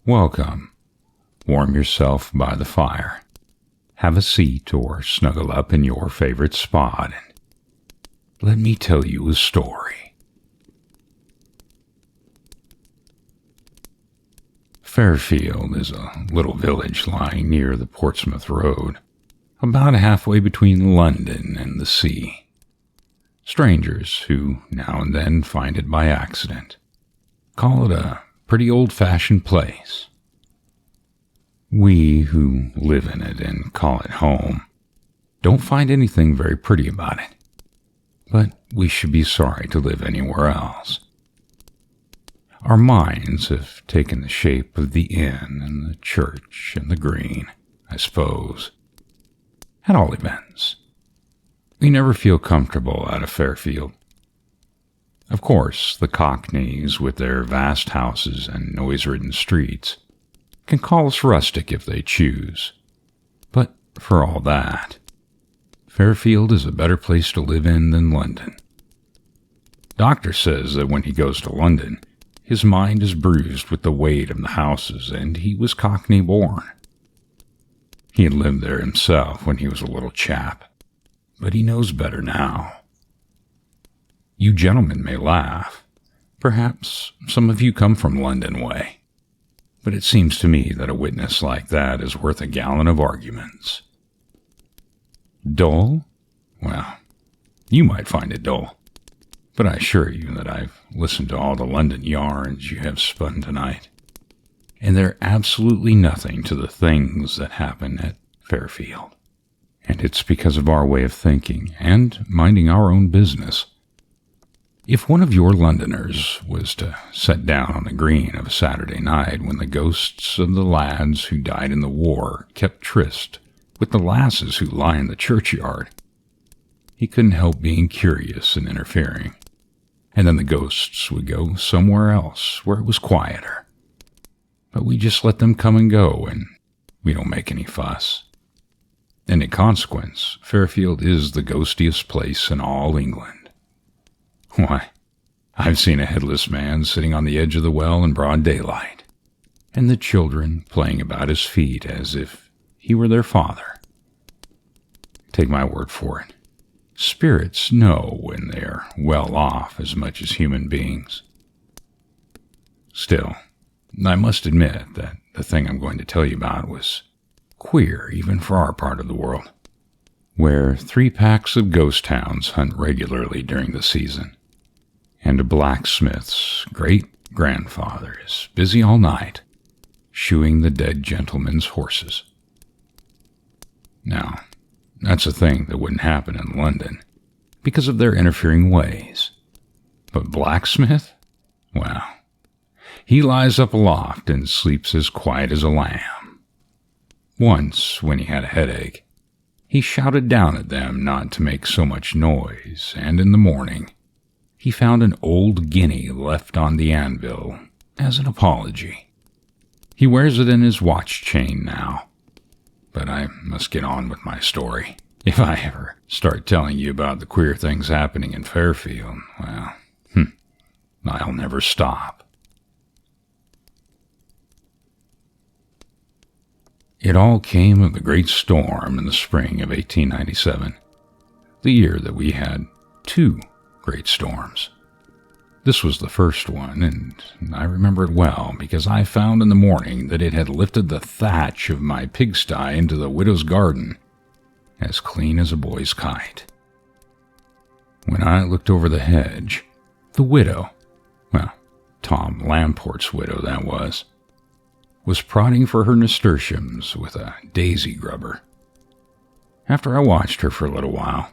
Welcome. Warm yourself by the fire. Have a seat or snuggle up in your favorite spot and let me tell you a story. Fairfield is a little village lying near the Portsmouth Road, about halfway between London and the sea. Strangers, who now and then find it by accident, call it a pretty old-fashioned place. We who live in it and call it home don't find anything very pretty about it, but we should be sorry to live anywhere else. Our minds have taken the shape of the inn and the church and the green, I suppose. At all events, we never feel comfortable out of Fairfield. Of course, the Cockneys, with their vast houses and noise-ridden streets, can call us rustic if they choose. But for all that, Fairfield is a better place to live in than London. Doctor says that when he goes to London, his mind is bruised with the weight of the houses, and he was Cockney-born. He had lived there himself when he was a little chap, but he knows better now. You gentlemen may laugh. Perhaps some of you come from London way. But it seems to me that a witness like that is worth a gallon of arguments. Dull? Well, you might find it dull. But I assure you that I've listened to all the London yarns you have spun tonight, and they're absolutely nothing to the things that happen at Fairfield. And it's because of our way of thinking and minding our own business. If one of your Londoners was to sit down on the green of a Saturday night when the ghosts of the lads who died in the war kept tryst with the lasses who lie in the churchyard, he couldn't help being curious and interfering. And then the ghosts would go somewhere else where it was quieter. But we just let them come and go, and we don't make any fuss. And in consequence, Fairfield is the ghostiest place in all England. Why, I've seen a headless man sitting on the edge of the well in broad daylight, and the children playing about his feet as if he were their father. Take my word for it. Spirits know when they're well off as much as human beings. Still, I must admit that the thing I'm going to tell you about was queer even for our part of the world, where 3 packs of ghost hounds hunt regularly during the season, and a blacksmith's great-grandfather is busy all night shoeing the dead gentleman's horses. Now, that's a thing that wouldn't happen in London because of their interfering ways. But blacksmith? Well, he lies up aloft and sleeps as quiet as a lamb. Once, when he had a headache, he shouted down at them not to make so much noise, and in the morning, he found an old guinea left on the anvil as an apology. He wears it in his watch chain now. But I must get on with my story. If I ever start telling you about the queer things happening in Fairfield, well, I'll never stop. It all came of the great storm in the spring of 1897, the year that we had 2 great storms. This was the first one, and I remember it well because I found in the morning that it had lifted the thatch of my pigsty into the widow's garden, as clean as a boy's kite. When I looked over the hedge, the widow, well, Tom Lamport's widow that was prodding for her nasturtiums with a daisy grubber. After I watched her for a little while,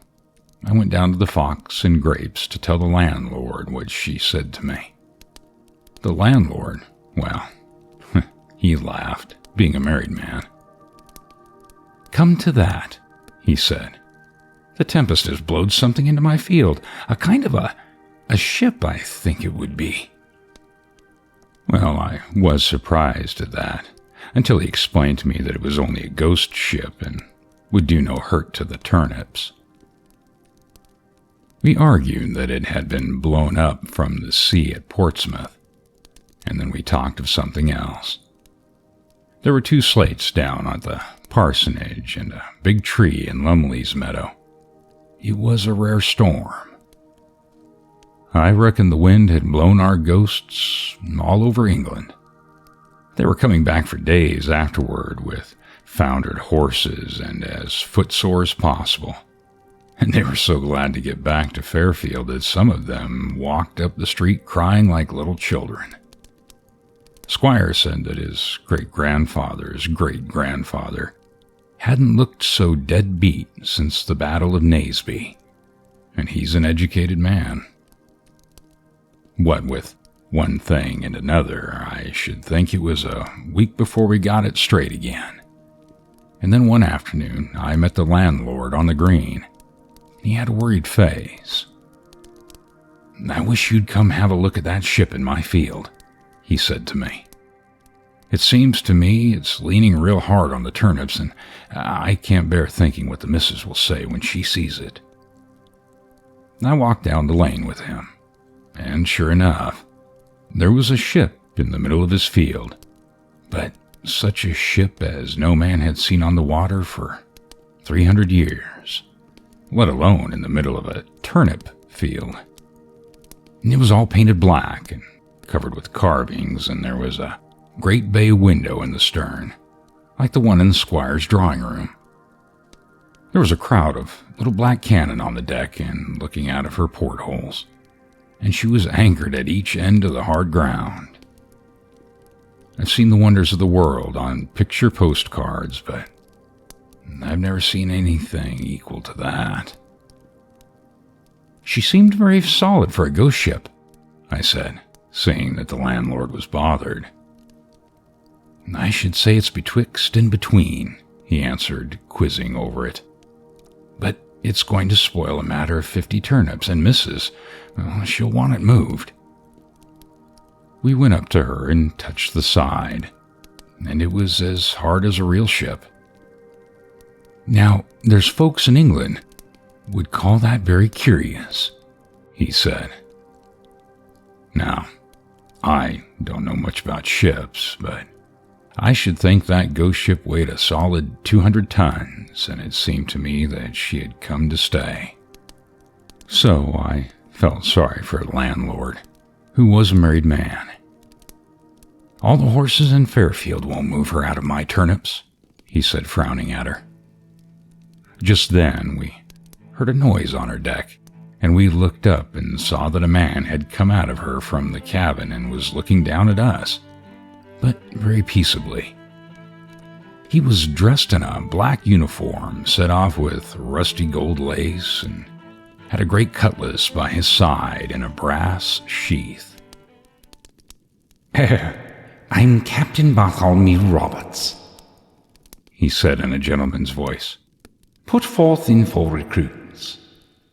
I went down to the Fox and Grapes to tell the landlord what she said to me. The landlord, well, he laughed, being a married man. "Come to that," he said. "The tempest has blowed something into my field, a kind of a ship, I think it would be." Well, I was surprised at that, until he explained to me that it was only a ghost ship and would do no hurt to the turnips. We argued that it had been blown up from the sea at Portsmouth, and then we talked of something else. There were 2 slates down at the parsonage and a big tree in Lumley's meadow. It was a rare storm. I reckon the wind had blown our ghosts all over England. They were coming back for days afterward with foundered horses and as footsore as possible. And they were so glad to get back to Fairfield that some of them walked up the street crying like little children. Squire said that his great-grandfather's great-grandfather hadn't looked so dead beat since the Battle of Naseby, and he's an educated man. What with one thing and another, I should think it was a week before we got it straight again. And then one afternoon, I met the landlord on the green. He had a worried face. "I wish you'd come have a look at that ship in my field," he said to me. "It seems to me it's leaning real hard on the turnips, and I can't bear thinking what the missus will say when she sees it." I walked down the lane with him, and sure enough, there was a ship in the middle of his field, but such a ship as no man had seen on the water for 300 years, let alone in the middle of a turnip field. It was all painted black and covered with carvings, and there was a great bay window in the stern, like the one in the squire's drawing room. There was a crowd of little black cannon on the deck and looking out of her portholes, and she was anchored at each end of the hard ground. I've seen the wonders of the world on picture postcards, but I've never seen anything equal to that. "She seemed very solid for a ghost ship," I said, seeing that the landlord was bothered. "I should say it's betwixt and between," he answered, quizzing over it. "But it's going to spoil a matter of 50 turnips, and Mrs., well, she'll want it moved." We went up to her and touched the side, and it was as hard as a real ship. "Now, there's folks in England would call that very curious," he said. Now, I don't know much about ships, but I should think that ghost ship weighed a solid 200 tons, and it seemed to me that she had come to stay. So I felt sorry for the landlord, who was a married man. "All the horses in Fairfield won't move her out of my turnips," he said, frowning at her. Just then we heard a noise on her deck, and we looked up and saw that a man had come out of her from the cabin and was looking down at us, but very peaceably. He was dressed in a black uniform set off with rusty gold lace and had a great cutlass by his side in a brass sheath. "I'm Captain Bartholomew Roberts," he said in a gentleman's voice. "Put forth in for recruits.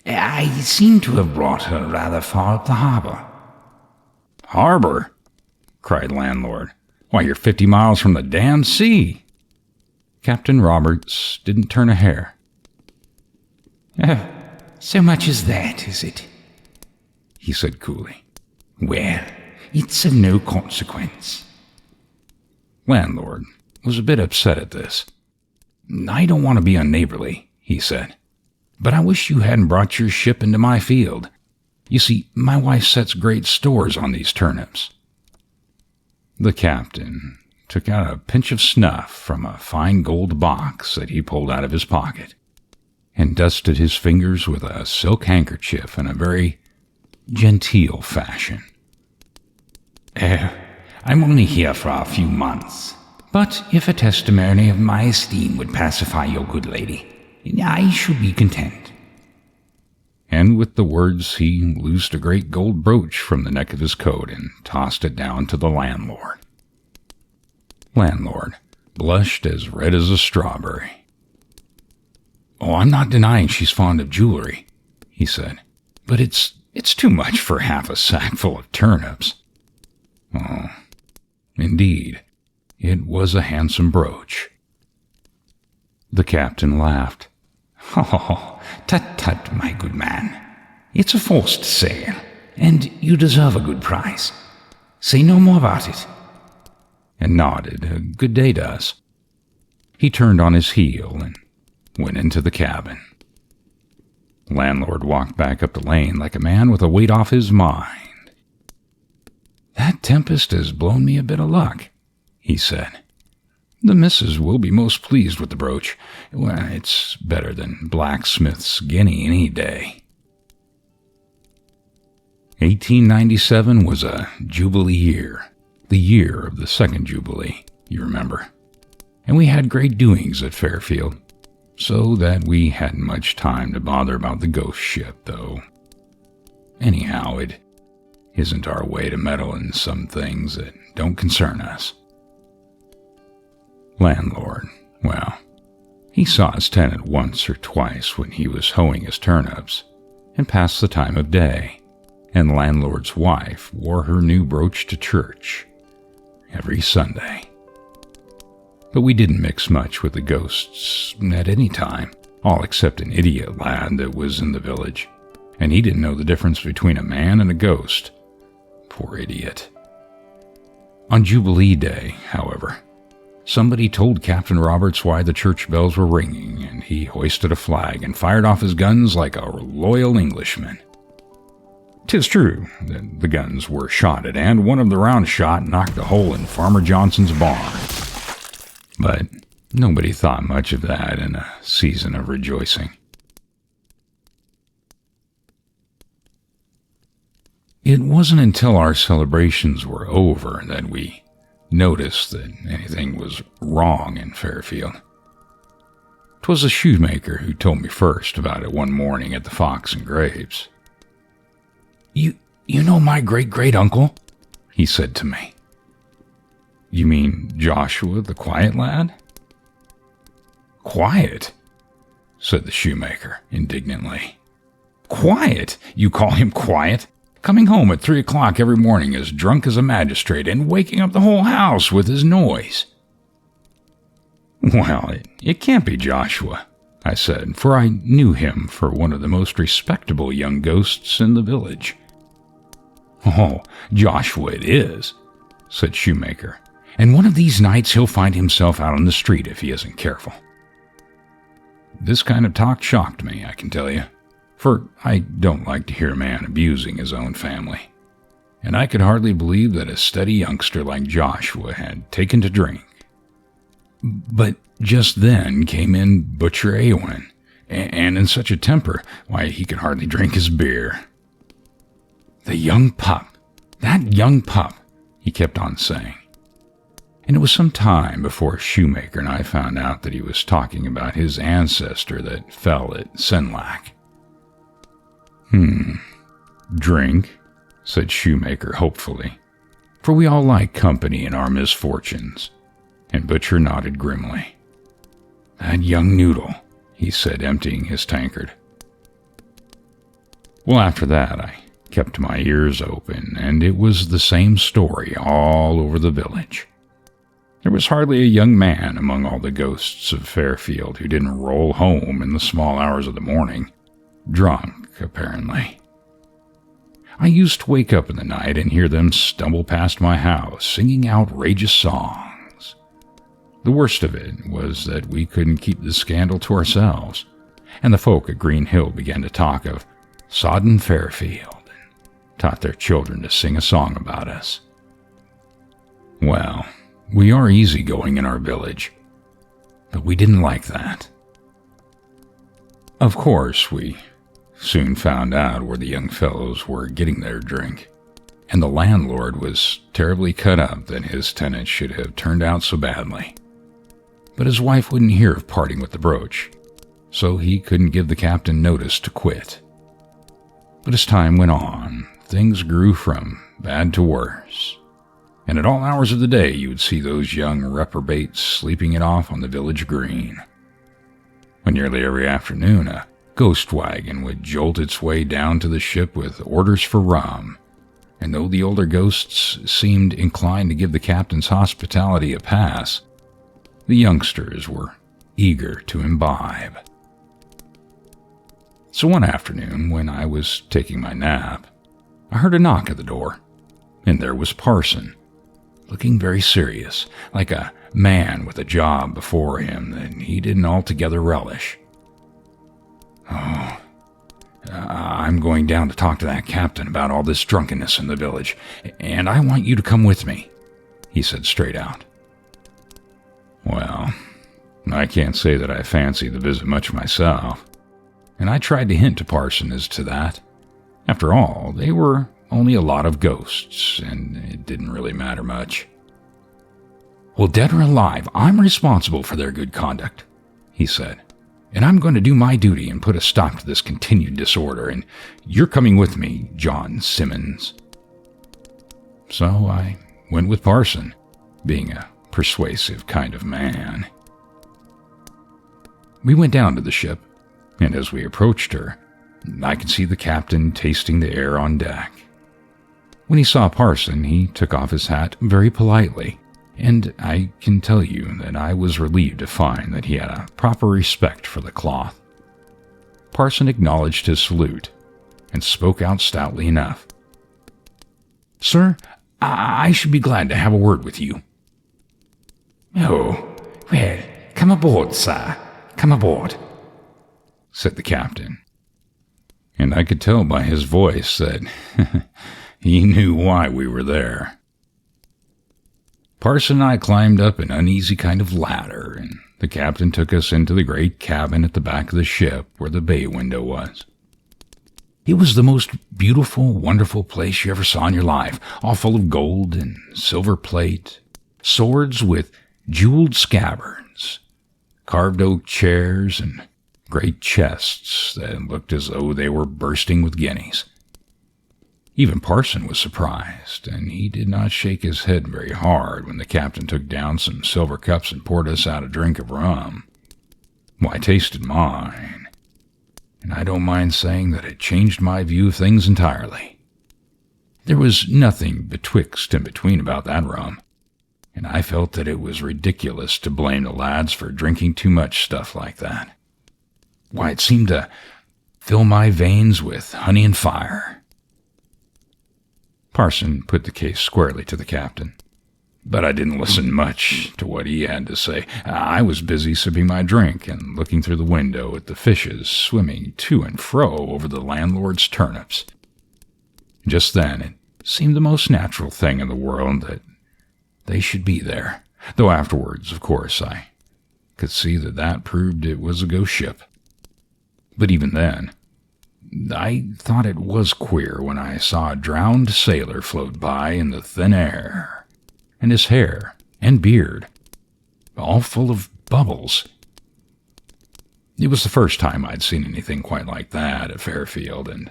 I seem to have brought her rather far up the harbor." "Harbor?" cried landlord. "Why, you're 50 miles from the damned sea." Captain Roberts didn't turn a hair. "Oh, so much as that, is it?" he said coolly. "Well, it's of no consequence." Landlord was a bit upset at this. "I don't want to be unneighborly," he said, "but I wish you hadn't brought your ship into my field. You see, my wife sets great stores on these turnips." The captain took out a pinch of snuff from a fine gold box that he pulled out of his pocket, and dusted his fingers with a silk handkerchief in a very genteel fashion. "I'm only here for a few months, but if a testimony of my esteem would pacify your good lady, I should be content." And with the words he loosed a great gold brooch from the neck of his coat and tossed it down to the landlord. Landlord blushed as red as a strawberry. "Oh, I'm not denying she's fond of jewelry," he said, "but it's too much for half a sack full of turnips." Oh, indeed, it was a handsome brooch. The captain laughed. "Oh, tut-tut, my good man. It's a forced sale, and you deserve a good price. Say no more about it." and nodded a good day to us. He turned on his heel and went into the cabin. The landlord walked back up the lane like a man with a weight off his mind. "That tempest has blown me a bit of luck," he said. "The missus will be most pleased with the brooch. Well, it's better than blacksmith's guinea any day." 1897 was a Jubilee year, the year of the second Jubilee, you remember. And we had great doings at Fairfield, so that we hadn't much time to bother about the ghost ship, though. Anyhow, it isn't our way to meddle in some things that don't concern us. Landlord, well, he saw his tenant once or twice when he was hoeing his turnips, and passed the time of day, and the landlord's wife wore her new brooch to church every Sunday. But we didn't mix much with the ghosts at any time, all except an idiot lad that was in the village, and he didn't know the difference between a man and a ghost. Poor idiot. On Jubilee Day, however, somebody told Captain Roberts why the church bells were ringing, and he hoisted a flag and fired off his guns like a loyal Englishman. 'Tis true that the guns were shotted, and one of the round shot knocked a hole in Farmer Johnson's barn. But nobody thought much of that in a season of rejoicing. It wasn't until our celebrations were over that we noticed that anything was wrong in Fairfield. 'Twas the shoemaker who told me first about it one morning at the Fox and Grapes. You know my great-great-uncle?" he said to me. "You mean Joshua, the quiet lad?" "Quiet?" said the shoemaker indignantly. "Quiet? You call him quiet? Coming home at 3 o'clock every morning as drunk as a magistrate and waking up the whole house with his noise." "Well, it can't be Joshua," I said, for I knew him for one of the most respectable young ghosts in the village. "Oh, Joshua it is," said Shoemaker, "and one of these nights he'll find himself out on the street if he isn't careful." This kind of talk shocked me, I can tell you, for I don't like to hear a man abusing his own family, and I could hardly believe that a steady youngster like Joshua had taken to drink. But just then came in Butcher Awen, and in such a temper, why, he could hardly drink his beer. "The young pup, that young pup," he kept on saying. And it was some time before Shoemaker and I found out that he was talking about his ancestor that fell at Senlac. "Drink," said Shoemaker hopefully, for we all like company in our misfortunes, and Butcher nodded grimly. "That young noodle," he said, emptying his tankard. Well, after that, I kept my ears open, and it was the same story all over the village. There was hardly a young man among all the ghosts of Fairfield who didn't roll home in the small hours of the morning, drunk, apparently. I used to wake up in the night and hear them stumble past my house, singing outrageous songs. The worst of it was that we couldn't keep the scandal to ourselves, and the folk at Green Hill began to talk of sodden Fairfield, taught their children to sing a song about us. Well, we are easygoing in our village, but we didn't like that. Of course, we soon found out where the young fellows were getting their drink, and the landlord was terribly cut up that his tenant should have turned out so badly. But his wife wouldn't hear of parting with the brooch, so he couldn't give the captain notice to quit. But as time went on, things grew from bad to worse, and at all hours of the day you would see those young reprobates sleeping it off on the village green. When nearly every afternoon a ghost wagon would jolt its way down to the ship with orders for rum, and though the older ghosts seemed inclined to give the captain's hospitality a pass, the youngsters were eager to imbibe. So one afternoon, when I was taking my nap, I heard a knock at the door, and there was Parson, looking very serious, like a man with a job before him that he didn't altogether relish. "Oh, I'm going down to talk to that captain about all this drunkenness in the village, and I want you to come with me," he said straight out. Well, I can't say that I fancy the visit much myself, and I tried to hint to Parson as to that. After all, they were only a lot of ghosts, and it didn't really matter much. "Well, dead or alive, I'm responsible for their good conduct," he said, "and I'm going to do my duty and put a stop to this continued disorder, and you're coming with me, John Simmons." So I went with Parson, being a persuasive kind of man. We went down to the ship, and as we approached her, I could see the captain tasting the air on deck. When he saw Parson, he took off his hat very politely, and I can tell you that I was relieved to find that he had a proper respect for the cloth. Parson acknowledged his salute, and spoke out stoutly enough. "Sir, I should be glad to have a word with you." "Oh, well, come aboard, sir, come aboard," said the captain. And I could tell by his voice that he knew why we were there. Parson and I climbed up an uneasy kind of ladder, and the captain took us into the great cabin at the back of the ship where the bay window was. It was the most beautiful, wonderful place you ever saw in your life, all full of gold and silver plate, swords with jeweled scabbards, carved oak chairs, and great chests that looked as though they were bursting with guineas. Even Parson was surprised, and he did not shake his head very hard when the captain took down some silver cups and poured us out a drink of rum. Well, I tasted mine, and I don't mind saying that it changed my view of things entirely. There was nothing betwixt and between about that rum, and I felt that it was ridiculous to blame the lads for drinking too much stuff like that. Why, it seemed to fill my veins with honey and fire. Parson put the case squarely to the captain, but I didn't listen much to what he had to say. I was busy sipping my drink and looking through the window at the fishes swimming to and fro over the landlord's turnips. Just then, it seemed the most natural thing in the world that they should be there, though afterwards, of course, I could see that that proved it was a ghost ship. But even then, I thought it was queer when I saw a drowned sailor float by in the thin air, and his hair and beard all full of bubbles. It was the first time I'd seen anything quite like that at Fairfield, and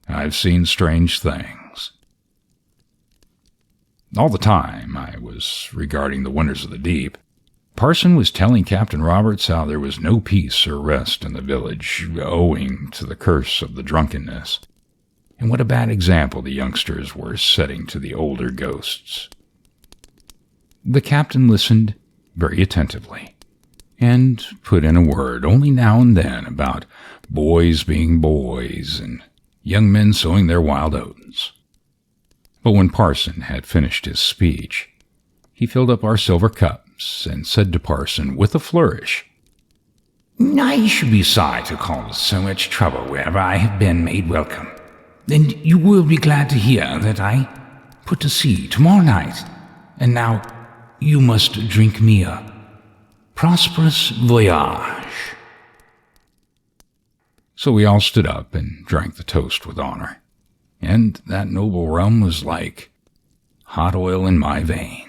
I've seen strange things. All the time I was regarding the wonders of the deep, Parson was telling Captain Roberts how there was no peace or rest in the village owing to the curse of the drunkenness, and what a bad example the youngsters were setting to the older ghosts. The captain listened very attentively, and put in a word only now and then about boys being boys and young men sowing their wild oats. But when Parson had finished his speech, he filled up our silver cups and said to Parson with a flourish, "I should be sorry to cause so much trouble wherever I have been made welcome, and you will be glad to hear that I put to sea tomorrow night, and now you must drink me a prosperous voyage." So we all stood up and drank the toast with honor, and that noble rum was like hot oil in my veins.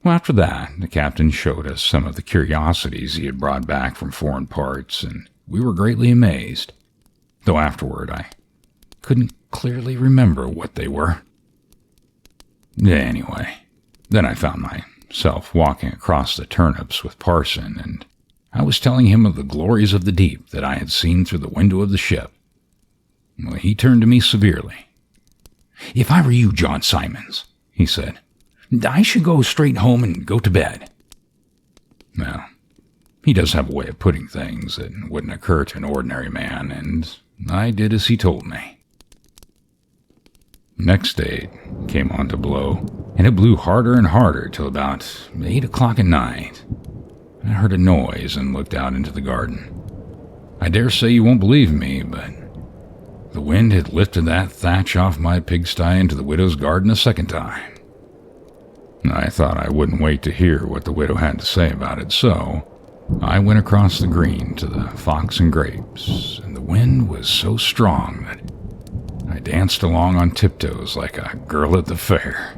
Well, after that, the captain showed us some of the curiosities he had brought back from foreign parts, and we were greatly amazed, though afterward I couldn't clearly remember what they were. Anyway, then I found myself walking across the turnips with Parson, and I was telling him of the glories of the deep that I had seen through the window of the ship. Well, he turned to me severely. "If I were you, John Simons," he said, "I should go straight home and go to bed." Well, he does have a way of putting things that wouldn't occur to an ordinary man, and I did as he told me. Next day it came on to blow, and it blew harder and harder till about 8 o'clock at night. I heard a noise and looked out into the garden. I dare say you won't believe me, but the wind had lifted that thatch off my pigsty into the widow's garden a second time. I thought I wouldn't wait to hear what the widow had to say about it, so I went across the green to the Fox and Grapes, and the wind was so strong that I danced along on tiptoes like a girl at the fair.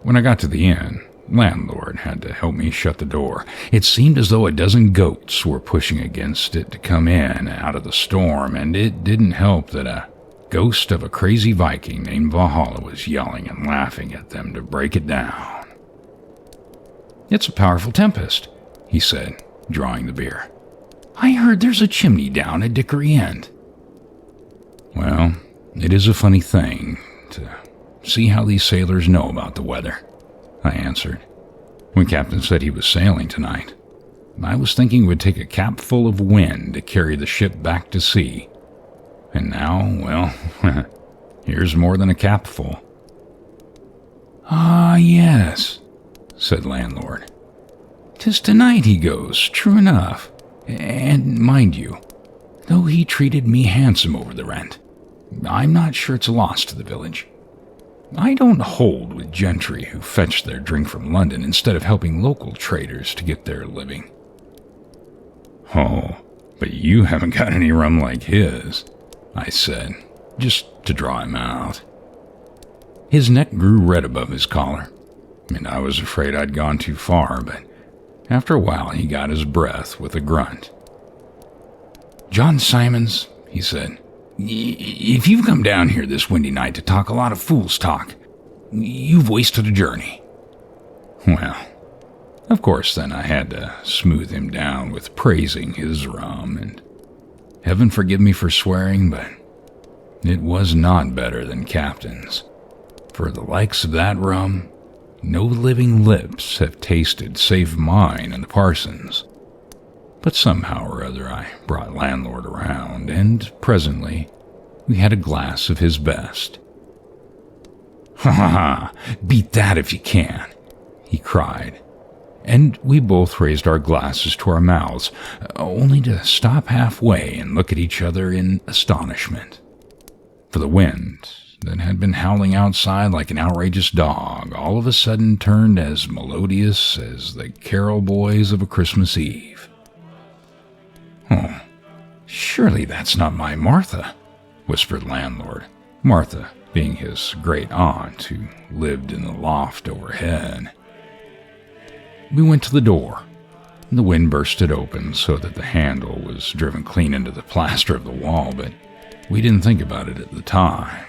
When I got to the inn, landlord had to help me shut the door. It seemed as though a dozen goats were pushing against it to come in out of the storm, and it didn't help that a ghost of a crazy Viking named Valhalla was yelling and laughing at them to break it down. "It's a powerful tempest," he said, drawing the beer. "I heard there's a chimney down at Dickory End." "Well, it is a funny thing to see how these sailors know about the weather," I answered. "When Captain said he was sailing tonight, I was thinking it would take a capful of wind to carry the ship back to sea. And now, well, here's more than a capful." "Ah, yes," said landlord. "'Tis tonight he goes, true enough. And mind you, though he treated me handsome over the rent, I'm not sure it's a loss to the village. I don't hold with gentry who fetch their drink from London instead of helping local traders to get their living." "Oh, but you haven't got any rum like his," I said, just to draw him out. His neck grew red above his collar, and I was afraid I'd gone too far, but after a while he got his breath with a grunt. "John Simons," he said, "if you've come down here this windy night to talk a lot of fool's talk, you've wasted a journey." Well, of course then I had to smooth him down with praising his rum, and heaven forgive me for swearing, but it was not better than Captain's. For the likes of that rum, no living lips have tasted save mine and the parson's. But somehow or other I brought landlord around, and presently we had a glass of his best. "Ha ha ha, beat that if you can," he cried, and we both raised our glasses to our mouths, only to stop halfway and look at each other in astonishment. For the wind, that had been howling outside like an outrageous dog, all of a sudden turned as melodious as the carol boys of a Christmas Eve. "Oh, surely that's not my Martha," whispered landlord, Martha being his great aunt who lived in the loft overhead. We went to the door. The wind burst it open so that the handle was driven clean into the plaster of the wall, but we didn't think about it at the time.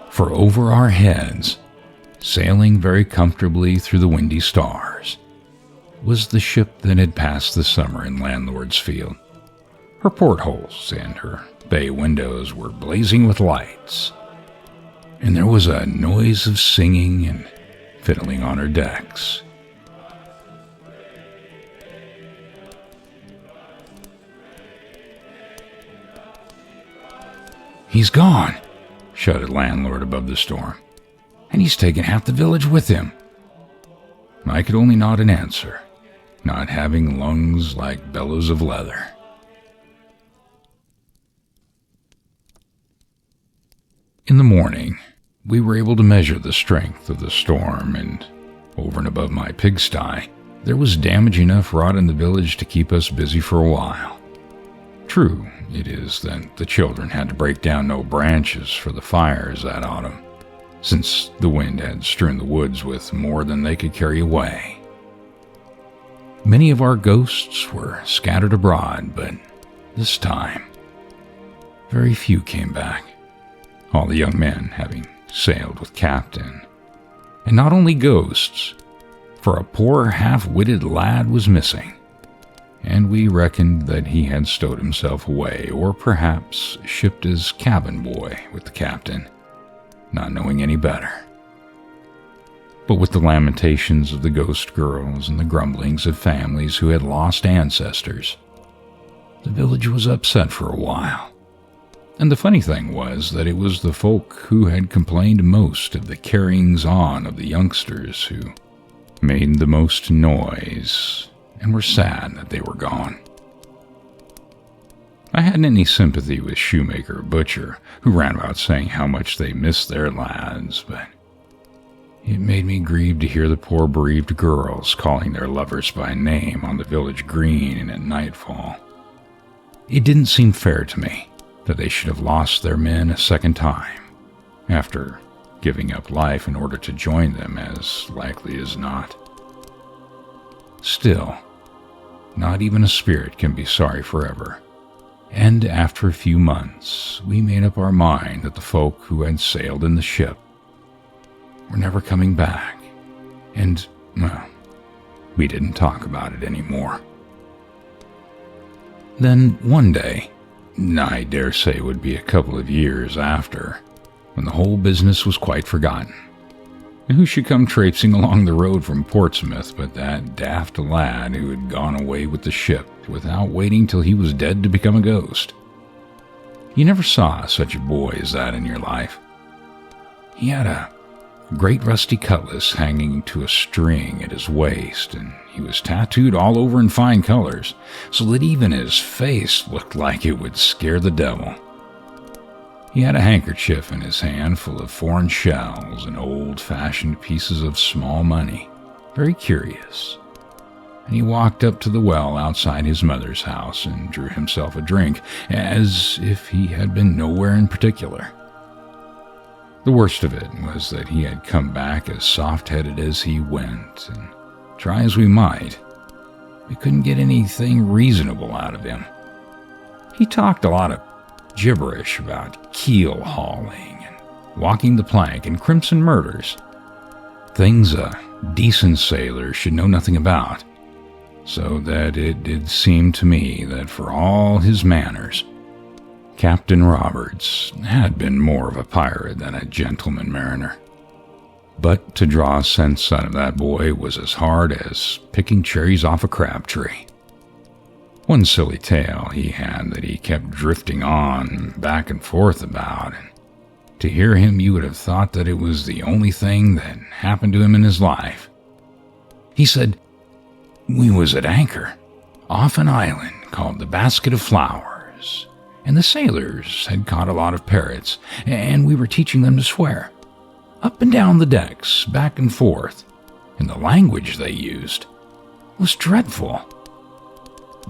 For over our heads, sailing very comfortably through the windy stars, was the ship that had passed the summer in landlord's field. Her portholes and her bay windows were blazing with lights, and there was a noise of singing and fiddling on her decks. "He's gone," shouted landlord above the storm, "and he's taken half the village with him." I could only nod in answer, not having lungs like bellows of leather. In the morning, we were able to measure the strength of the storm, and over and above my pigsty, there was damage enough wrought in the village to keep us busy for a while. True it is that the children had to break down no branches for the fires that autumn, since the wind had strewn the woods with more than they could carry away. Many of our ghosts were scattered abroad, but this time, very few came back, all the young men having sailed with Captain. And not only ghosts, for a poor half-witted lad was missing, and we reckoned that he had stowed himself away, or perhaps shipped as cabin boy with the captain, not knowing any better. But with the lamentations of the ghost girls and the grumblings of families who had lost ancestors, the village was upset for a while, And the funny thing was that it was the folk who had complained most of the carryings-on of the youngsters who made the most noise and were sad that they were gone. I hadn't any sympathy with shoemaker or butcher, who ran about saying how much they missed their lads, but it made me grieve to hear the poor bereaved girls calling their lovers by name on the village green and at nightfall. It didn't seem fair to me that they should have lost their men a second time, after giving up life in order to join them as likely as not. Still, not even a spirit can be sorry forever, and after a few months we made up our mind that the folk who had sailed in the ship were never coming back, and, well, we didn't talk about it anymore. Then one day, I dare say it would be a couple of years after, when the whole business was quite forgotten, who should come traipsing along the road from Portsmouth but that daft lad who had gone away with the ship without waiting till he was dead to become a ghost. You never saw such a boy as that in your life. He had a great rusty cutlass hanging to a string at his waist, and he was tattooed all over in fine colors, so that even his face looked like it would scare the devil. He had a handkerchief in his hand full of foreign shells and old-fashioned pieces of small money, very curious, and he walked up to the well outside his mother's house and drew himself a drink, as if he had been nowhere in particular. The worst of it was that he had come back as soft-headed as he went, and try as we might, we couldn't get anything reasonable out of him. He talked a lot of gibberish about keel hauling and walking the plank and crimson murders, things a decent sailor should know nothing about, so that it did seem to me that for all his manners, Captain Roberts had been more of a pirate than a gentleman mariner. But to draw sense out of that boy was as hard as picking cherries off a crab tree. One silly tale he had that he kept drifting on back and forth about, and to hear him you would have thought that it was the only thing that happened to him in his life. He said, "We was at anchor off an island called the Basket of Flowers, and the sailors had caught a lot of parrots, and we were teaching them to swear, up and down the decks, back and forth, and the language they used was dreadful.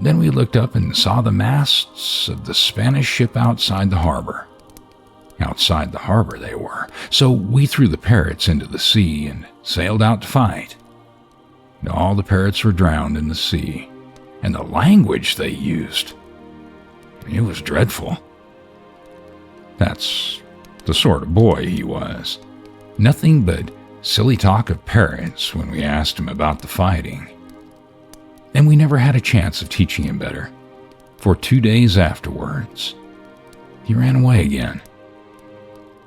Then we looked up and saw the masts of the Spanish ship outside the harbor. Outside the harbor they were, so we threw the parrots into the sea and sailed out to fight. And all the parrots were drowned in the sea, and the language they used, it was dreadful." That's the sort of boy he was. Nothing but silly talk of parrots when we asked him about the fighting. And we never had a chance of teaching him better, for 2 days afterwards, he ran away again,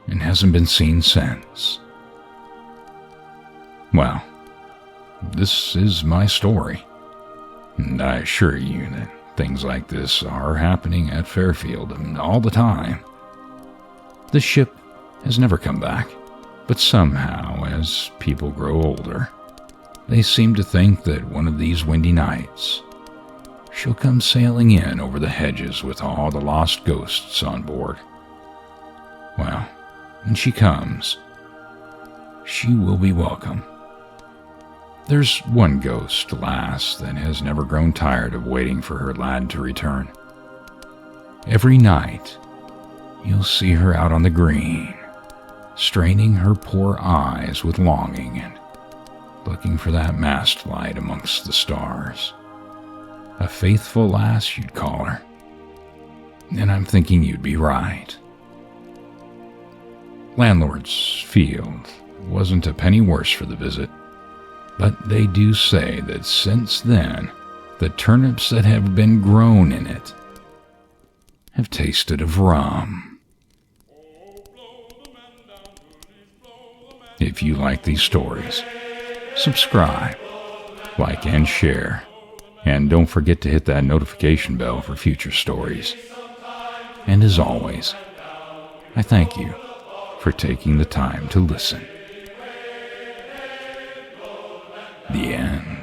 and hasn't been seen since. Well, this is my story, and I assure you that things like this are happening at Fairfield all the time. The ship has never come back, but somehow, as people grow older, they seem to think that one of these windy nights she'll come sailing in over the hedges with all the lost ghosts on board. Well, when she comes, she will be welcome. There's one ghost, alas, that has never grown tired of waiting for her lad to return. Every night, you'll see her out on the green, straining her poor eyes with longing and looking for that mast light amongst the stars. A faithful lass, you'd call her. And I'm thinking you'd be right. Landlord's Field wasn't a penny worse for the visit, but they do say that since then, the turnips that have been grown in it have tasted of rum. If you like these stories, subscribe, like, and share. And don't forget to hit that notification bell for future stories. And as always, I thank you for taking the time to listen. The end.